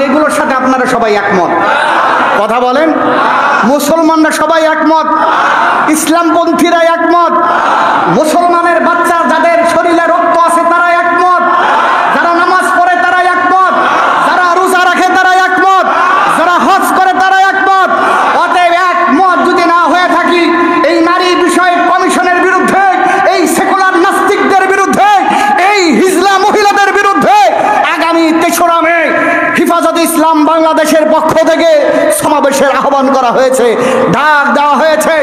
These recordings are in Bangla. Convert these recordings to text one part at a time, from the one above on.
এগুলোর সাথে আপনারা সবাই একমত? কথা বলেন। মুসলমানরা সবাই একমত, ইসলামপন্থীরা একমত, মুসলমানের বাচ্চা যাদের শরীরে রক্ত আছে তারা একমত, যারা নামাজ পড়ে তারা একমত, যারা রোজা রাখে তারা একমত, যারা হজ করে তারা একমত। অতএব একমত যদি না হয়ে থাকি, এই নারী বিষয়ক কমিশনের বিরুদ্ধে, এই সেকুলার নাস্তিকদের বিরুদ্ধে, এই হিজলা মহিলাদের বিরুদ্ধে আগামী ৩রা মে হেফাজতে ইসলাম বাংলাদেশের পক্ষ থেকে সমাবেশের আহ্বান করা হয়েছে, ডাক দেওয়া হয়েছে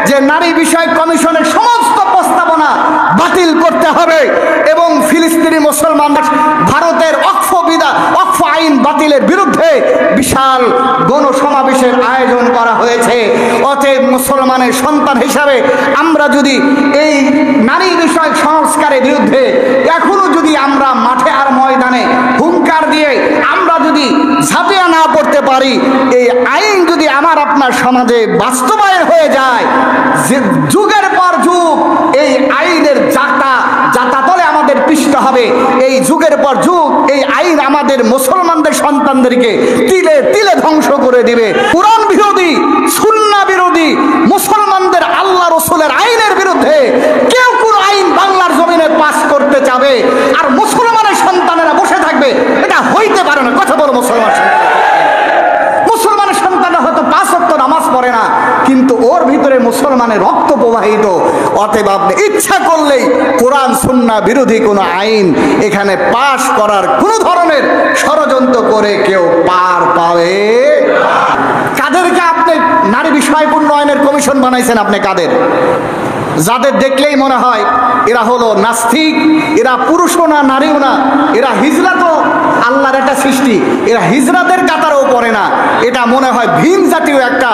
যে নারী বিষয়ক কমিশনের সমস্ত প্রস্তাবনা বাতিল করতে হবে এবং ফিলিস্তিনি মুসলমানরা ভারতের ওয়াকফ আইন বাতিলের বিরুদ্ধে বিশাল গণসমাবেশের আয়োজন করা হয়েছে। অতএব মুসলমানের সন্তান হিসাবে আমরা যদি এই নারী বিষয়ক সংস্কারের বিরুদ্ধে এখনো যদি আমরা মাঠে আর ময়দানে হুঙ্কার দিয়ে আমরা যদি ঝাঁপিয়ে না পড়তে পারি, এই আইন যদি আমার আপনার সমাজে বাস্তবায়ন হয়ে যায়, যে যুগের পর যুগ এই আইনের যাতাতলে আমাদের পিষ্ট হবে, এই যুগের পর যুগ এই আইন আমাদের মুসলমানদের সন্তানদেরকে তিলে তিলে ধ্বংস করে দিবে। কুরআন বিরোধী, সুন্নাহ বিরোধী, মুসলমানদের আল্লাহ রসুলের আইনের বিরুদ্ধে কেউ কোন আইন বাংলার জমিনে পাস করতে চাবে আর মুসলমানের সন্তানেরা বসে থাকবে, এটা হইতে পারে না। কথা বলো, মুসলমানের সন্তানরা হয়তো 5 ওয়াক্ত নামাজ পড়ে না, কিন্তু ওর ভিতরে মুসলমানের রক্ত প্রবাহিত। অতএব আপনি ইচ্ছা করলেই কোরআন সুন্নাহ বিরোধী কোনো আইন এখানে পাশ করার কোন ধরনের ষড়যন্ত্র করে কেউ পার পাবে। কাদেরকে আপনি নারী বিষয়ক উন্নয়নের কমিশন বানাইছেন? আপনি কাদের? যাদের দেখলেই মনে হয় এরা হলো নাস্তিক, এরা পুরুষও না নারীও না, এরা হিজরা তো আল্লাহর একটা সৃষ্টি, এরা হিজরাদের কাতারেও পড়ে না, এটা মনে হয় ভিন জাতীয় একটা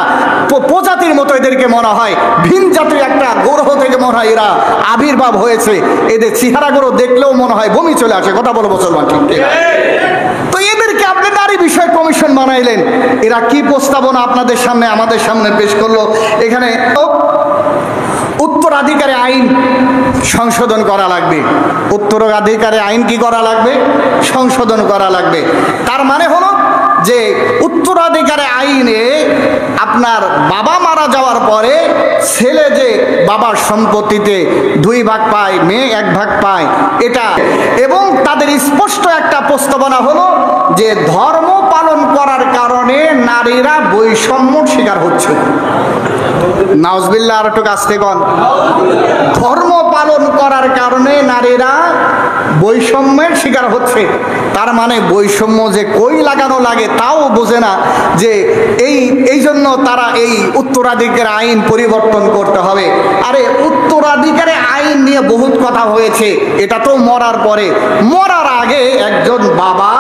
প্রজাতির মতো এদেরকে মনে হয়, ভিন জাতীয় একটা গ্রহ থেকে মনে হয় এরা আবির্ভাব হয়েছে। এদের চেহারাগুলো দেখলেও মনে হয় বমি চলে আসে। কথা বলো মুসলমান, ঠিক? তো এদেরকে আপনি নারী বিষয় কমিশন বানাইলেন, এরা কি প্রস্তাবনা আপনাদের সামনে আমাদের সামনে পেশ করলো? এখানে উত্তরাধিকারী আইন সংশোধন করা লাগবে। উত্তরাধিকারী আইন কি করা লাগবে? সংশোধন করা লাগবে। তার মানে হলো যে উত্তরাধিকারী আইনে আপনার বাবা মারা যাওয়ার পরে ছেলে যে বাবার সম্পত্তিতে 2 ভাগ পায়, মেয়ে 1 ভাগ পায়, এটা। এবং তাদের স্পষ্ট একটা প্রস্তাবনা হলো যে ধর্ম পালন করার কারণে নারীরা বৈষম্যর শিকার হচ্ছে। নাউজুবিল্লাহ, আর একটু কাছে কোন। ধর্ম পালন করার কারণে নারীরা বৈষম্যের শিকার হচ্ছে। তার মানে বৈষম্য যে কই লাগানো লাগে তাও বোঝে না, যে এই জন্য তারা এই উত্তরাধিকার আইন পরিবর্তন করতে হবে। আরে উত্তরাধিকারে আইন নিয়ে বহুত কথা হয়েছে, এটা তো মরার পরে। মরার আগে একজন বাবা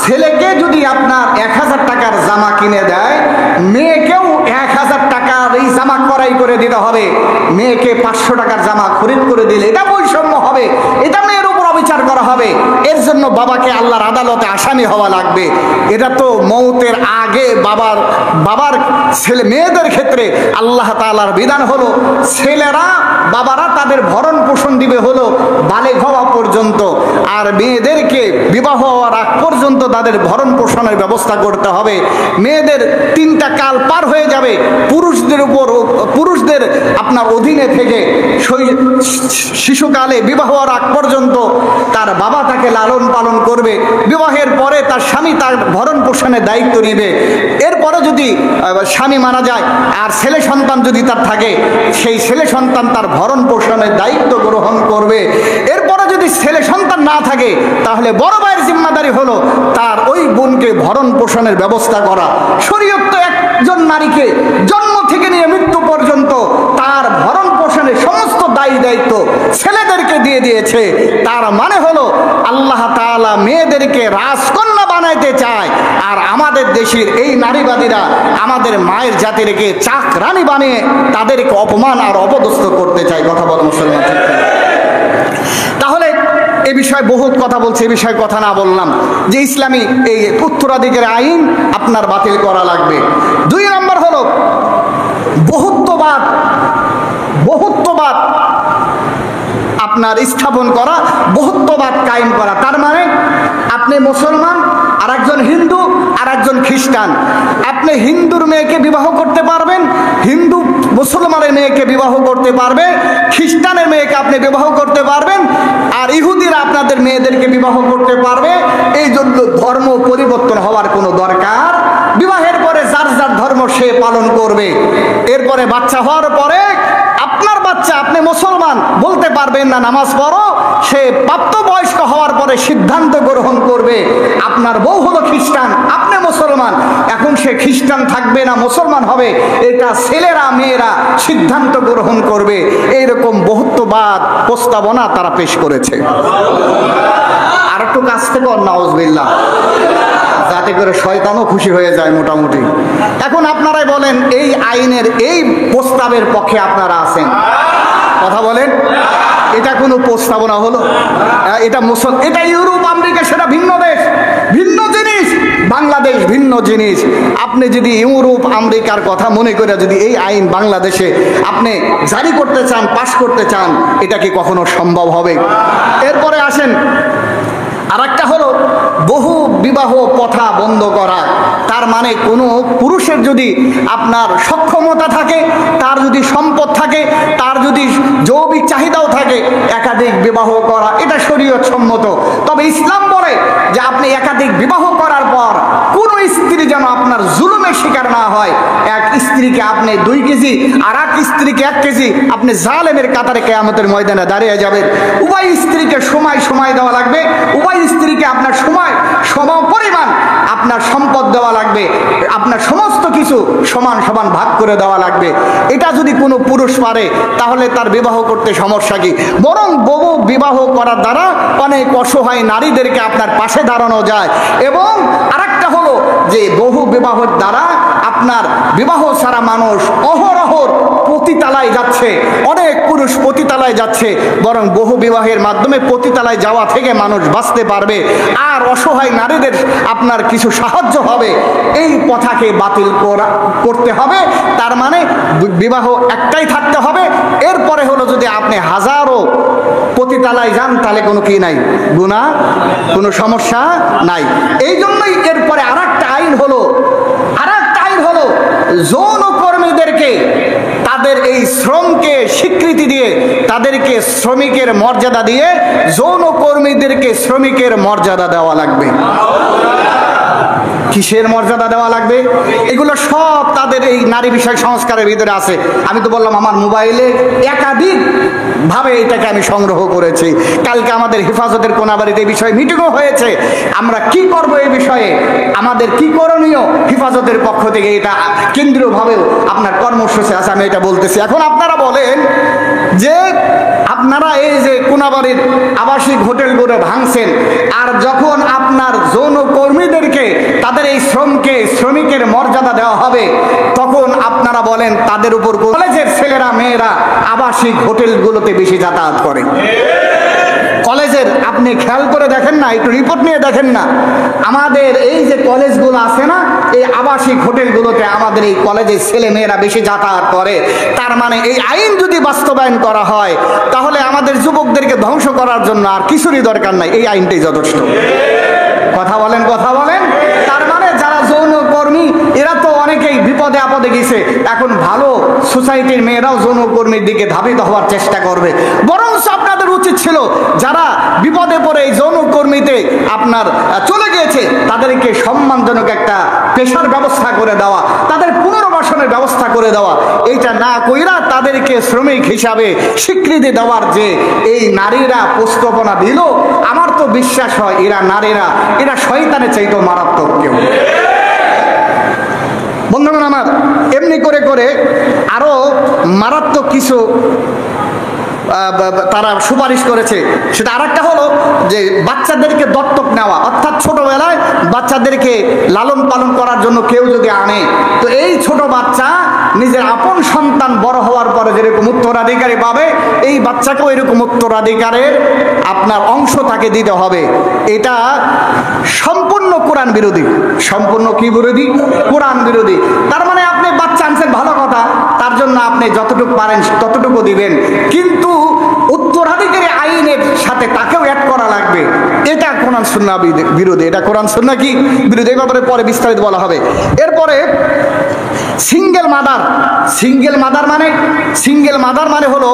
ছেলেকে যদি আপনার 1000 টাকার জামা কিনে দেয়, মেয়েকেও 1000 টাকার এই জামা করাই করে দিতে হবে। মেয়েকে 500 টাকার জামা খরিদ করে দিলে এটা বৈষম্য হবে, এটা মেয়ের উপর অবিচার করা হবে। এর জন্য বাবাকে আল্লাহর আদালতে আসামি হওয়া লাগবে। এটা তো মৌতের আগে বাবার ছেলে মেয়েদের ক্ষেত্রে আল্লাহ তাআলার বিধান হলো বাবারা তাদের ভরণ পোষণ দিবে হলো বালেগ হওয়া পর্যন্ত, আর মেয়েদেরকে বিবাহ হওয়ার আগ পর্যন্ত তাদের ভরণ পোষণের ব্যবস্থা করতে হবে। মেয়েদের 3টা কাল পার হয়ে যাবে, পুরুষদের আপনার অধীনে থেকে শিশুকালে বিবাহ হওয়ার আগ পর্যন্ত তার বাবা তাকে লালন পালন করবে। বিবাহের পরে তার স্বামী তার ভরণ পোষণের দায়িত্ব নেবে। এরপরে যদি স্বামী মারা যায় আর ছেলে সন্তান যদি তার থাকে, সেই ছেলে সন্তান তার ভরণ পোষণের দায়িত্ব গ্রহণ করবে। এরপরে যদি ছেলে সন্তান না থাকে, তাহলে বড় ভাইয়ের জিম্মাদারি হলো তার ওই বোনকে ভরণ পোষণের ব্যবস্থা করা। শরীয়ত তো একজন নারীকে জন্ম থেকে নিয়ে মৃত্যু পর্যন্ত তার ভরণ পোষণের সমস্ত দায়িত্ব ছেলেদেরকে দিয়ে দিয়েছে। তার মানে হলো আল্লাহ তাআলা মেয়েদেরকে রাজকন্যা বানাইতে চায়, আর আমাদের দেশের এই নারীবাদীরা আমাদের মায়ের জাতিরকে চাকরানি বানিয়ে তাদেরকে অপমান আর অপদস্থ করতে চায়। কথা বলো মুসলমান, ঠিক? তাহলে এ বিষয়ে বহুত কথা বলছে, এ বিষয়ে কথা না বললাম যে ইসলামী এই উত্তরাধিকার আইন আপনার বাতিল করা লাগবে। 2 নম্বর হলো বহুত্ববাদ আপনার স্থাপন করা, বহুত্ববাদ কায়েম করা। তার মানে আপনি মুসলমান, আর একজন হিন্দু, হিন্দুর মেয়েকে বিবাহ করতে পারবেন, হিন্দু মুসলমানের মেয়েকে বিবাহ করতে পারবে, খ্রিস্টানের মেয়েকে আপনি বিবাহ করতে পারবেন, আর ইহুদিরা আপনাদের মেয়েদেরকে বিবাহ করতে পারবে। এই জন্য ধর্ম পরিবর্তন হওয়ার কোনো দরকার, বিবাহের পরে যার যার ধর্ম সে পালন করবে। এরপরে বাচ্চা হওয়ার পরে আপনার বাচ্চা, আপনি মুসলমান বলতে পারবেন না নামাজ পড়ো, সে প্রাপ্তবয়স্ক হওয়ার পরে সিদ্ধান্ত গ্রহণ করবে। আপনার বউ হলো খ্রিস্টান, আপনি মুসলমান, এখন সে খ্রিস্টান থাকবে না মুসলমান হবে, এটা ছেলেরা মেয়েরা সিদ্ধান্ত গ্রহণ করবে। এইরকম বহুত্ববাদ প্রস্তাবনা তারা পেশ করেছে। আর একটু কাছ থেকে নাউজুবিল্লাহ, যাতে করে শয়তানও খুশি হয়ে যায় মোটামুটি। এখন আপনারাই বলেন, এই আইনের এই প্রস্তাবের পক্ষে আপনারা আছেন? কথা বলেন। এটা কোনো প্রস্তাবনা হলো? এটা ইউরোপ আমেরিকা সেটা ভিন্ন দেশ, ভিন্ন জিনিস। বাংলাদেশ ভিন্ন জিনিস। আপনি যদি ইউরোপ আমেরিকার কথা মনে করে যদি এই আইন বাংলাদেশে আপনি জারি করতে চান, পাশ করতে চান, এটা কি কখনো সম্ভব হবে? এরপরে আসেন, আর একটা হলো বহু বিবাহ প্রথা বন্ধ করা। তার মানে কোনো পুরুষের যদি আপনার সক্ষমতা থাকে, তার যদি সম্পদ থাকে, তার যদি যৌবিক চাহিদাও থাকে, একাধিক বিবাহ করা এটা শরীয়ত সম্মত। তবে ইসলাম বলে যে আপনি একাধিক বিবাহ করার পর কোন স্ত্রী যেন আপনার জুলুমের শিকার না হয়। এক স্ত্রীকে আপনি 2 কেজি, আর এক স্ত্রীকে 1 কেজি, আপনি জালেমের কাতারে কিয়ামতের ময়দানে দাঁড়িয়ে যাবেন। উভয় স্ত্রীকে সময় দেওয়া লাগবে, উভয় স্ত্রীকে আপনার সমপরিমাণ আপনার সম্পদ দেওয়া লাগবে, আপনার সমস্ত কিছু সমান সমান ভাগ করে দেওয়া লাগবে। এটা যদি কোনো পুরুষ পারে তাহলে তার বিবাহ করতে সমস্যা কি? বরং বহু বিবাহ করার দ্বারা অনেক অসহায় নারীদেরকে আপনার পাশে দাঁড়ানো যায়। এবং আরেকটা হলো যে বহু বিবাহের দ্বারা আপনার বিবাহ ছাড়া মানুষ অহরহর পতিতালায় যাচ্ছে, অনেক পুরুষ পতিতালায় যাচ্ছে। বরং বহু বিবাহের মাধ্যমে পতিতালায় যাওয়া থেকে মানুষ বাঁচতে পারবে, আর অসহায় নারীদের আপনার কিছু সাহায্য হবে। এই কথাকে বাতিল করতে হবে। তার মানে বিবাহ একটাই থাকতে হবে। এরপরে হলো যদি আপনি হাজারো পতিতালায় যান তাহলে কোনো কি নাই, গুনাহ, কোনো সমস্যা নাই। এই জন্যই এরপরে আরেকটা আইন হলো যৌন কর্মীদেরকে তাদের এই শ্রমকে স্বীকৃতি দিয়ে, তাদেরকে শ্রমিকের মর্যাদা দিয়ে যৌন কর্মীদেরকে শ্রমিকের মর্যাদা দেওয়া লাগবে। কিসের মর্যাদা দেওয়া লাগবে? এগুলো সব তাদের এই নারী বিষয় সংস্কারের ভিতরে আছে। আমি তো বললাম আমার মোবাইলে একাধিক ভাবে এটাকে আমি সংগ্রহ করেছি। কালকে আমাদের হেফাজতের কোনাবাড়িতে এই বিষয়ে মিটিংও হয়েছে। আমরা কি করব এই বিষয়ে, আমাদের কি করণীয়, হেফাজতের পক্ষ থেকে এটা কেন্দ্রীয়ভাবেও আপনার কর্মসূচি আছে, আমি এটা বলতেছি। এখন আপনারা বলেন যে আপনারা এই যে কোনাবাড়ির আবাসিক হোটেলগুলো ভাঙছেন, আর যখন আপনার যৌন কর্মীদেরকে তাদের এই শ্রমিকের মর্যাদা দেওয়া হবে, তখন আপনারা বলেন তাদের উপর কলেজের ছেলেরা মেয়েরা আবাসিক হোটেলগুলোতে বেশি যাতায়াত করে। কলেজের আপনি খেয়াল করে দেখেন না, একটু রিপোর্ট নিয়ে দেখেন না, আমাদের এই যে কলেজগুলো আছে না, এই আবাসিক হোটেলগুলোতে আমাদের এই কলেজের ছেলে মেয়েরা বেশি যাতায়াত করে। তার মানে এই আইন যদি বাস্তবায়ন করা হয় তাহলে আমাদের যুবকদেরকে ধ্বংস করার জন্য আর কিছুরই দরকার নাই, এই আইনটাই যথেষ্ট। কথা বলেন। তার মানে যারা যৌন কর্মী এরা তো অনেকেই বিপদে আপদে গেছে, এখন ভালো সোসাইটির মেয়েরাও যৌন কর্মীর দিকে ধাবিত হওয়ার চেষ্টা করবে। বরঞ্চ আপনাদের উচিত ছিল যারা বিপদে পড়ে এই যৌন কর্মীতে আপনার চলে গিয়েছে তাদেরকে সম্মানজনক একটা পেশার ব্যবস্থা করে দেওয়া, তাদের পুনর্বাসনের ব্যবস্থা করে দেওয়া। এইটা না কইরা তাদেরকে শ্রমিক হিসাবে স্বীকৃতি দেওয়ার যে এই নারীরা প্রস্তাবনা দিল, আমার তো বিশ্বাস হয় এরা শয়তানের চাইতেও মারাত্মক কেউ। বন্ধুগণ আমার, এমনি করে আরো মারাত্মক কিছু তারা সুপারিশ করেছে। সেটা আরেকটা হলো যে বাচ্চাদেরকে দত্তক নেওয়া, অর্থাৎ ছোটবেলায় বাচ্চাদেরকে লালন পালন করার জন্য কেউ যদি আনে, তো এই ছোট বাচ্চা নিজের আপন সন্তান বড় হওয়ার পরে যেরকম উত্তরাধিকারী পাবে, এই বাচ্চাকেও এরকম উত্তরাধিকারের আপনার অংশ তাকে দিতে হবে। এটা সম্পূর্ণ কোরআন বিরোধী। সম্পূর্ণ কি বিরোধী? কোরআন বিরোধী। তার মানে আপনি বাচ্চা আনছেন ভালো কথা, তার জন্য আপনি যতটুকু পারেন ততটুকু দিবেন, কিন্তু উত্তরাধিকারী আইনে আইনের সাথে তাকেও অ্যাড করা লাগবে, এটা কোরআন সুন্নাহ বিরোধী, এটা কোরআন সুন্নাহ কি বিরোধী, এই ব্যাপারে পরে বিস্তারিত বলা হবে। এরপরে সিঙ্গেল মাদার, সিঙ্গেল মাদার মানে, সিঙ্গেল মাদার মানে হলো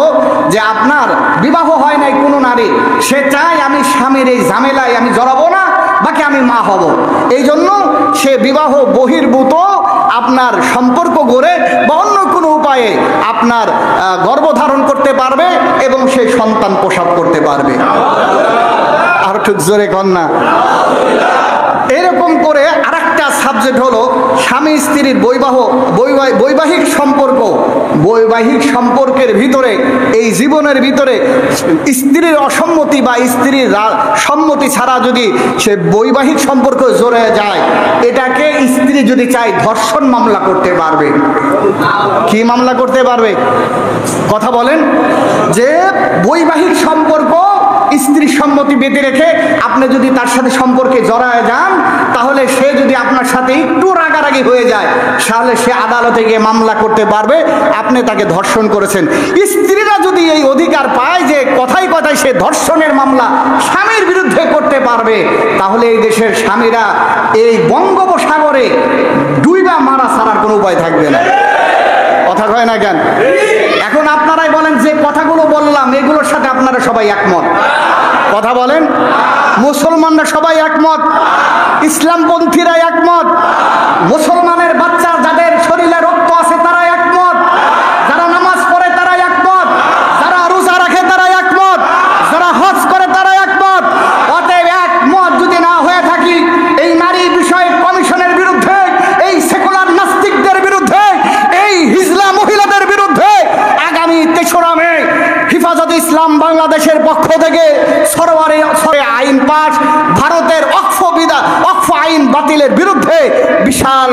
যে আপনার বিবাহ হয় নাই কোনো নারী, সে চায় আমি স্বামীর এই ঝামেলায় আমি জড়াবো না, বাকি আমি মা হব, এই জন্য সে বিবাহ বহির্ভূত আপনার সম্পর্ক গড়ে বা অন্য কোনো উপায়ে আপনার গর্ভধারণ করতে পারবে এবং সে সন্তান প্রসব করতে পারবে। আর ঠিক জোরে কন্যা। এরকম করে আরেকটা সাবজেক্ট হলো স্বামী স্ত্রীর বৈবাহিক সম্পর্ক। বৈবাহিক সম্পর্কের ভিতরে, এই জীবনের ভিতরে স্ত্রীর অসম্মতি বা স্ত্রীর সম্মতি ছাড়া যদি সে বৈবাহিক সম্পর্ক জড়ে যায়, এটাকে স্ত্রী যদি চায় ধর্ষণ মামলা করতে পারবে। কি মামলা করতে পারবে? কথা বলেন। যে বৈবাহিক সম্পর্ক স্ত্রীর সম্মতি বেঁধে রেখে আপনি যদি তার সাথে সম্পর্কে জড়ায় যান, তাহলে সে যদি আপনার সাথে একটু রাগারাগি হয়ে যায়, তাহলে সে আদালতে গিয়ে মামলা করতে পারবে আপনি তাকে ধর্ষণ করেছেন। স্ত্রীরা যদি এই অধিকার পায় যে কথায় কথায় সে ধর্ষণের মামলা স্বামীর বিরুদ্ধে করতে পারবে, তাহলে এই দেশের স্বামীরা এই বঙ্গোপসাগরে ডুইবা মারা ছাড়ার কোনো উপায় থাকবে না। কথা কয় না কেন? এখন আপনারাই বলেন, যে কথাগুলো বললাম এগুলোর সাথে আপনারা সবাই একমত? কথা বলেন। মুসলমানরা সবাই একমত, ইসলামপন্থীরা একমত, মুসলমানের বাচ্চা যাদের শরীরে রক্ত আছে তারা একমত, যারা নামাজ পড়ে তারা একমত, যারা রোজা রাখে তারা একমত, যারা হজ করে তারা একমত। অতএব একমত যদি না হয়ে থাকি, এই নারী বিষয়ক কমিশনের বিরুদ্ধে, এই সেকুলার নাস্তিকদের বিরুদ্ধে, এই হিজলা মহিলাদের বিরুদ্ধে আগামী ৩রা মে হেফাজতে ইসলাম বাংলাদেশের পক্ষ থেকে সরকারি আইন পাস, ভারতের অক্ফ আইন বাতিলের বিরুদ্ধে বিশাল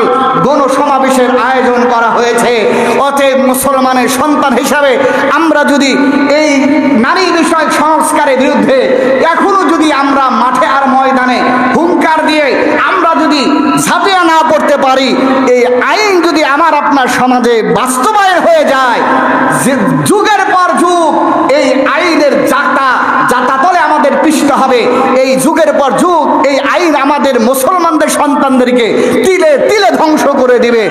গণসমাবেশের আয়োজন করা হয়েছে। অতএব মুসলমানের সন্তান হিসাবে আমরা যদি এই নারী বিষয়ক সংস্কারের বিরুদ্ধে এখনো যদি আমরা মাঠে আর ময়দানে হুঙ্কার দিয়ে আমরা যদি ঝাঁপিয়ে না পড়তে পারি, এই আইন যদি আমার আপনার সমাজে বাস্তবায়ন হয়ে যায়, যে যুগের পর যুগ এই আইনের যাতাতলে আমাদের পিষ্ট হবে, এই যুগের পর যুগ এই আইন আমাদের মুসলমানদের সন্তানদেরকে তিলে তিলে ধ্বংস করে দিবে।